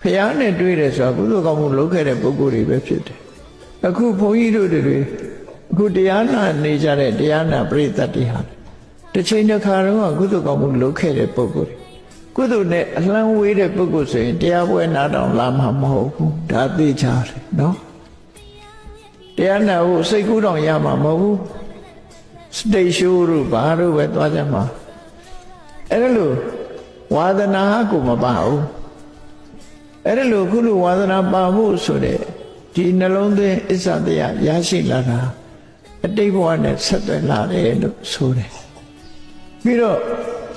ဖျားနဲ့တွေ့တယ်ဆိုတာကုသိုလ်ကောင်းမှုလုပ်ခဲ့တဲ့ပုဂ္ဂိုလ်တွေပဲဖြစ်တယ်အခုဘုန်းကြီးတို့တွေအခုတရားနာနေကြတဲ့တရားနာပရိသတ်တွေဟာတစ်ချိန်တစ်ခါတော့ကုသိုလ်ကောင်းမှုလုပ်ခဲ့တဲ့ပုဂ္ဂိုလ်တွေကုသိုလ်နဲ့အလှမ်းဝေးတဲ့ပုဂ္ဂိုလ်ဆိုရင်တရားပွဲနာတောင်လာမှာမဟုတ်ဘူးဒါသိကြတယ်နော်တရားနာဖို့စိတ်ကူးတောင်ရမှာမဟုတ်ဘူးစတိတ်ရှိုးတို့ဘာတို့ပဲသွားကြမှာအဲ့ဒါလို့ဝါဒနာကိုမပါဘူးအဲ့ဒါလို့ခုလိုဝါဒနာပါဖို့ဆိုတဲ့ဒီနှလုံးသွင်းအစ္ဆတရားရရှိလာတာအတိတ်ဘဝနဲ့ဆက်သွယ်လာတယ်လို့ဆိုတယ်ပြီးတော့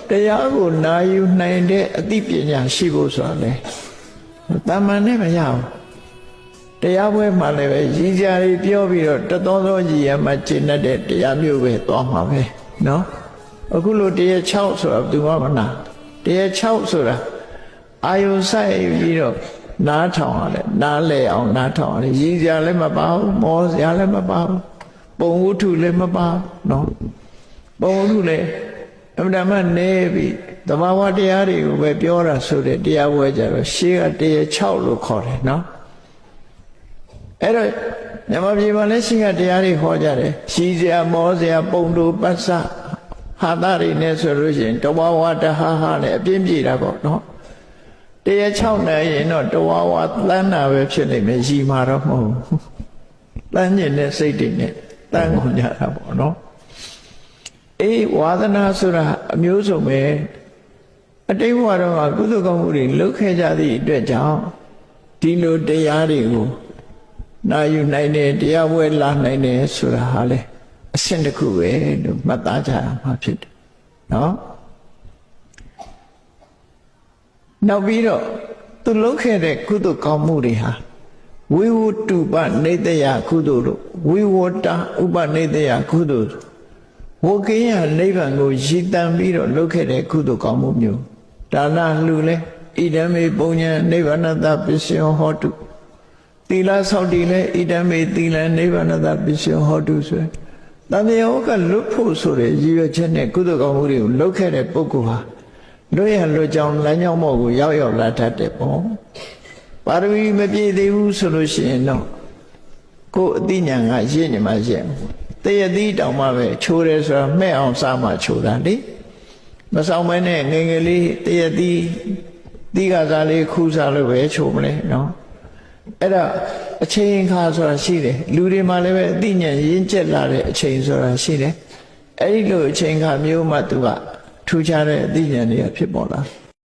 တရားကိုနာယူနိုင်တဲ့အသိပညာရှိဖို့ဆိုတာလေတာမန်နဲ့မရဘူးတရားပွဲမှာလည်းပဲရည်ကြရီပြောပြီးတော့တသောသောရည်ရမှကျင့်တတ်တဲ့တရားမျိုးပဲသွားမှာပဲနော်အခုလိုတရား6ဆိုတာဘယ်သူမှမနာတရား6ဆိုတာအာယုဆိုင်ပြီးတော့နားထောင်ရတယ်နားလဲအောင်နားထောင်ရတယ်ရည်ကြလည်းမပါဘူးမောစရာလည်းမပါဘူးပုံဝတ္ထုလည်းမပါနော်ပုံဝတ္ထုလည်းအမှန်တမ်းနေပြီသဘာဝတရားတွေကိုပဲပြောတာဆိုတဲ့တရားပွဲကြတော့ရှေးကတရား6လို့ခေါ်တယ်နော်အဲ့တော့မြန်မာပြည်မှာလည်းရှေးကတရားတွေဟောကြတယ်ရှည်စရာမောစရာပုံတို့ပတ်စဟာတာတွေနဲ့ဆိုလို့ရှိရင်တဝါဝါတဟာဟာနဲ့အပြင်းပြေတာပေါ့နော်တရား6နဲ့ရင်တော့တဝါဝါတန်းတာပဲဖြစ်နေမယ်ရီမာတော့မဟုတ်ဘူးတန်းကျင်တဲ့စိတ်တွေနဲ့တန်းကုန်ကြတာပေါ့နော်အေးဝါဒနာဆိုတာအမျိုးစုံပဲအတိတ်ဘဝတော့ကုသိုလ်ကောင်းမှုတွေလုပ်ခဲ့ကြသည့်အတွက်ကြောင့်ဒီလိုတရားတွေကိုနာယူနိုင်တယ်တရားပွဲလာနိုင်တယ်ဆိုတာဟာလေအဆင့်တစ်ခုပဲလို့မှတ်သားကြရမှာဖြစ်တယ်နော်နောက်ပြီးတော့သူလုပ်ခဲ့တဲ့ကုသိုလ်ကောင်းမှုတွေဟာဝိဝတ္တုပနေတယကုသိုလ်လို့ဝိဝတ္တဥပနေတယကုသိုလ်ဝကိယနိဗ္ဗာန်ကိုရည်တံပြီးတော့လုပ်ခဲ့တဲ့ကုသိုလ်ကောင်းမှုမျိုးဒါနလှူလဲဣဒံမေပုံညာနိဗ္ဗာနတပစ္စယောဟောတုသီလဆောက်တည်လဲဣဒံမေသီလနိဗ္ဗာနတပစ္စယောဟောတုဆိုတန်မြတ်ကလွတ်ဖို့ဆိုတဲ့ရည်ရွယ်ချက်နဲ့ကုသိုလ်ကောင်းမှုတွေကိုလုပ်ခဲ့တဲ့ပုဂ္ဂိုလ်ဟာလွတ်ရလွတ်ကြောင်းလမ်းကြောင်းမော့ကိုရောက်ရောက်လာတတ်တယ်ပေါ့ပါရမီမပြည့်သေးဘူးဆိုလို့ရှိရင်တော့ကိုယ်အသိဉာဏ်ကရင့်နေမှရင့်တရသီးတောင်မှပဲချိုးတယ်ဆိုတာမှဲ့အောင်စားမှချိုးတာလေမဆောင်မဲနဲ့ငယ်ငယ်လေးတရသီးသီးကစားလေးခူးစားလို့ပဲချိုးမလဲနော်အဲ့ဒါအချိန်ခါဆိုတာရှိတယ်လူတွေမှာလည်းပဲအသိဉာဏ်ရင့်ကျက်လာတဲ့အချိန်ဆိုတာရှိတယ်အဲ့ဒီလိုအချိန်ခါမျိုးမှသူကထူးခြားတဲ့အသိဉာဏ်တွေကဖြစ်ပေါ်လာ